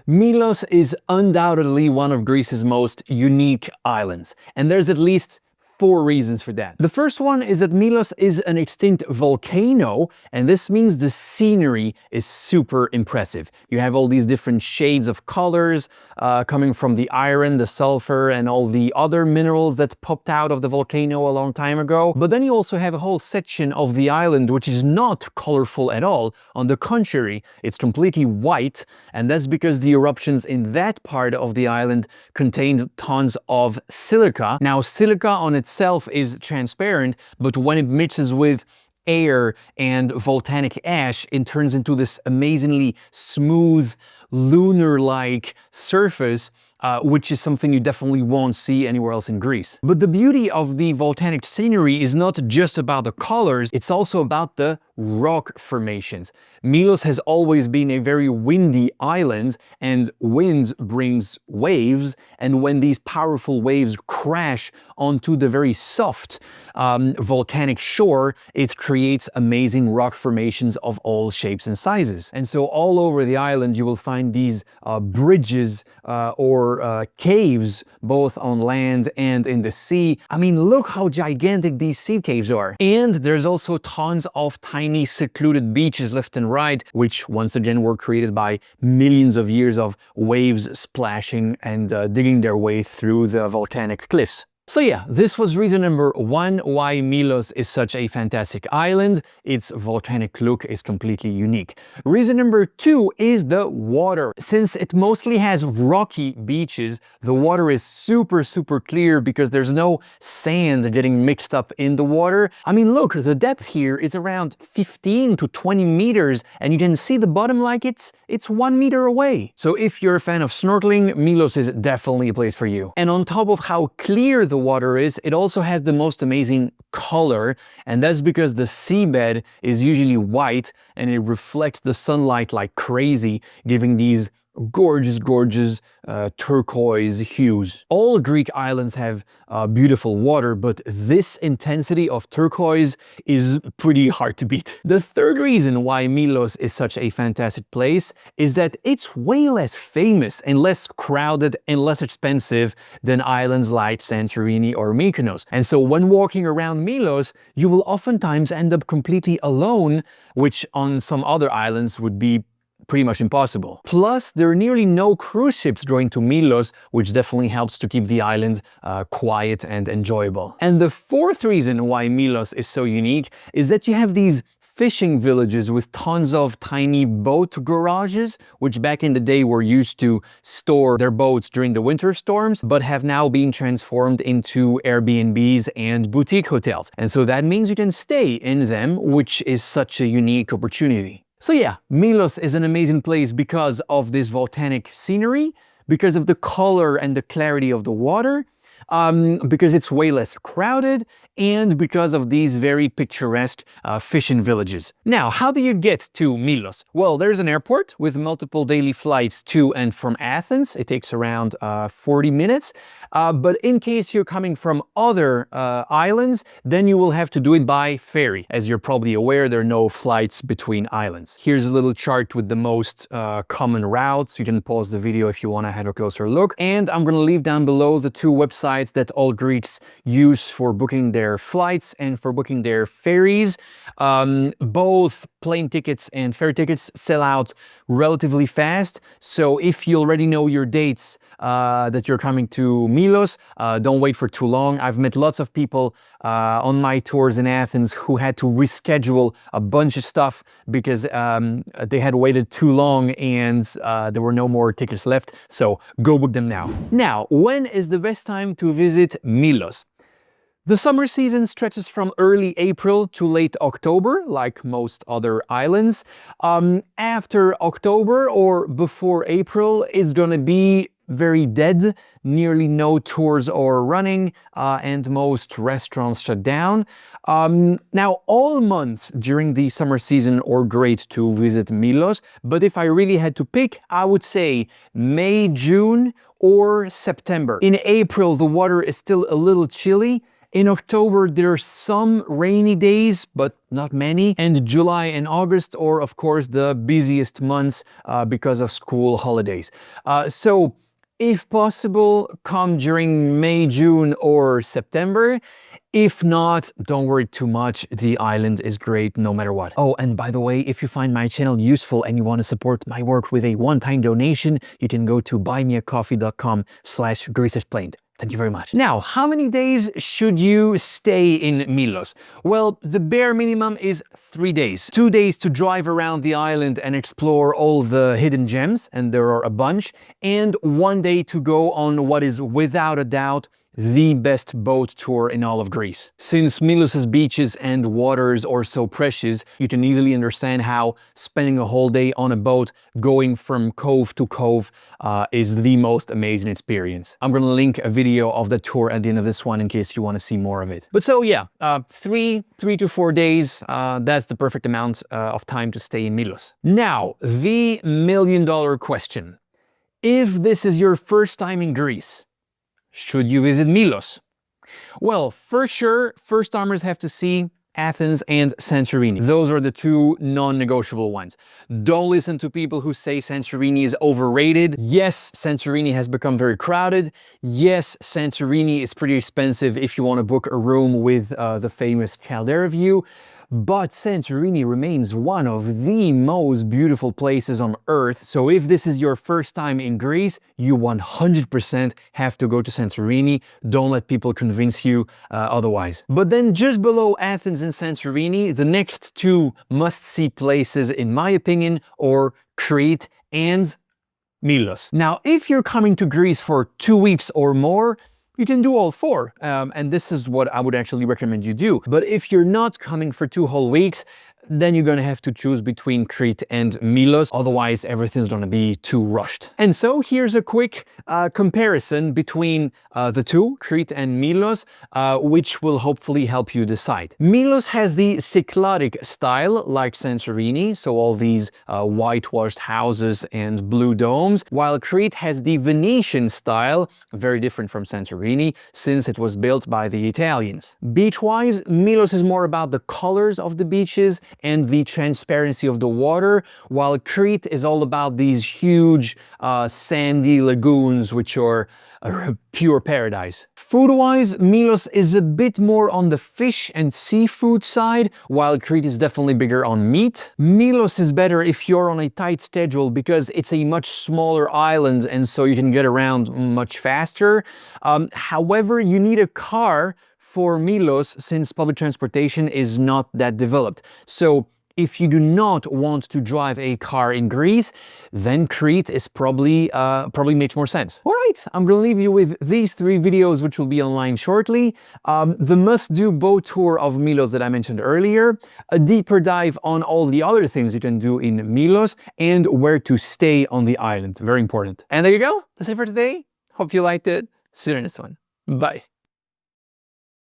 Milos is undoubtedly one of Greece's most unique islands, and there's at least 4 reasons for that. The first one is that Milos is an extinct volcano, and this means the scenery is super impressive. You have all these different shades of colors coming from the iron, the sulfur, and all the other minerals that popped out of the volcano a long time ago. But then you also have a whole section of the island which is not colorful at all. On the contrary, it's completely white, and that's because the eruptions in that part of the island contained tons of silica. Now, silica on itself is transparent, but when it mixes with air and volcanic ash, it turns into this amazingly smooth, lunar-like surface, which is something you definitely won't see anywhere else in Greece. But the beauty of the volcanic scenery is not just about the colors, it's also about the rock formations. Milos has always been a very windy island, and wind brings waves, and when these powerful waves crash onto the very soft volcanic shore, it creates amazing rock formations of all shapes and sizes. And so all over the island you will find these bridges or caves, both on land and in the sea. I mean, look how gigantic these sea caves are. And there's also tons of tiny secluded beaches left and right, which once again were created by millions of years of waves splashing and digging their way through the volcanic cliffs. So yeah, this was reason number 1 why Milos is such a fantastic island. Its volcanic look is completely unique. Reason number 2 is the water. Since it mostly has rocky beaches, the water is super clear because there's no sand getting mixed up in the water. I mean, look, the depth here is around 15 to 20 meters, and you can see the bottom like it's 1 meter away. So if you're a fan of snorkeling, Milos is definitely a place for you. And on top of how clear the water is, it also has the most amazing color, and that's because the seabed is usually white and it reflects the sunlight like crazy, giving these gorgeous turquoise hues. All Greek islands have beautiful water, but this intensity of turquoise is pretty hard to beat. The third reason why Milos is such a fantastic place is that it's way less famous and less crowded and less expensive than islands like Santorini or Mykonos. And so when walking around Milos, you will oftentimes end up completely alone, which on some other islands would be pretty much impossible. Plus, there are nearly no cruise ships going to Milos, which definitely helps to keep the island quiet and enjoyable. And the fourth reason why Milos is so unique is that you have these fishing villages with tons of tiny boat garages, which back in the day were used to store their boats during the winter storms, but have now been transformed into Airbnbs and boutique hotels. And so that means you can stay in them, which is such a unique opportunity. So yeah, Milos is an amazing place because of this volcanic scenery, because of the color and the clarity of the water, because it's way less crowded, and because of these very picturesque fishing villages. Now, how do you get to Milos? Well, there's an airport with multiple daily flights to and from Athens. It takes around 40 minutes. But in case you're coming from other islands, then you will have to do it by ferry. As you're probably aware, there are no flights between islands. Here's a little chart with the most common routes. You can pause the video if you want to have a closer look. And I'm going to leave down below the 2 websites that all Greeks use for booking their flights and for booking their ferries. Both plane tickets and ferry tickets sell out relatively fast. So if you already know your dates that you're coming to Milos, don't wait for too long. I've met lots of people on my tours in Athens who had to reschedule a bunch of stuff because they had waited too long and there were no more tickets left. So go book them now. Now, when is the best time to visit Milos? The summer season stretches from early April to late October, like most other islands. After October or before April, it's gonna be very dead, nearly no tours or running, and most restaurants shut down. Now, all months during the summer season are great to visit Milos, but if I really had to pick, I would say May, June, or September. In April, the water is still a little chilly, In October, there are some rainy days, but not many. And July and August are, of course, the busiest months because of school holidays. So if possible, come during May, June, or September. If not, don't worry too much. The island is great no matter what. Oh, and by the way, if you find my channel useful and you want to support my work with a one-time donation, you can go to buymeacoffee.com/GreeceExplained. Thank you very much. Now, how many days should you stay in Milos? Well, the bare minimum is 3 days. 2 days to drive around the island and explore all the hidden gems, and there are a bunch, and 1 day to go on what is without a doubt the best boat tour in all of Greece. Since Milos's beaches and waters are so precious, you can easily understand how spending a whole day on a boat going from cove to cove is the most amazing experience. I'm gonna link a video of the tour at the end of this one in case you want to see more of it. But so yeah, 3 to 4 days, that's the perfect amount of time to stay in Milos. Now, the million-dollar question. If this is your first time in Greece, should you visit Milos? Well, for sure, first-timers have to see Athens and Santorini. Those are the two non-negotiable ones. Don't listen to people who say Santorini is overrated. Yes, Santorini has become very crowded. Yes, Santorini is pretty expensive if you want to book a room with the famous caldera view. But Santorini remains one of the most beautiful places on Earth, so if this is your first time in Greece, you 100% have to go to Santorini. Don't let people convince you otherwise. But then just below Athens and Santorini, the next two must-see places, in my opinion, are Crete and Milos. Now, if you're coming to Greece for 2 weeks or more, you can do all four, and this is what I would actually recommend you do. But if you're not coming for 2 whole weeks, then you're gonna have to choose between Crete and Milos, otherwise everything's gonna be too rushed. And so here's a quick comparison between the two, Crete and Milos, which will hopefully help you decide. Milos has the Cycladic style, like Santorini, so all these whitewashed houses and blue domes, while Crete has the Venetian style, very different from Santorini, since it was built by the Italians. Beach-wise, Milos is more about the colors of the beaches and the transparency of the water, while Crete is all about these huge sandy lagoons, which are pure paradise. Food-wise, Milos is a bit more on the fish and seafood side, while Crete is definitely bigger on meat. Milos is better if you're on a tight schedule because it's a much smaller island and so you can get around much faster. However, you need a car for Milos since public transportation is not that developed. So if you do not want to drive a car in Greece, then Crete is probably makes more sense. All right, I'm gonna leave you with these 3 videos, which will be online shortly. The must-do boat tour of Milos that I mentioned earlier, a deeper dive on all the other things you can do in Milos, and where to stay on the island. Very important. And there you go. That's it for today. Hope you liked it. See you in this one. Bye.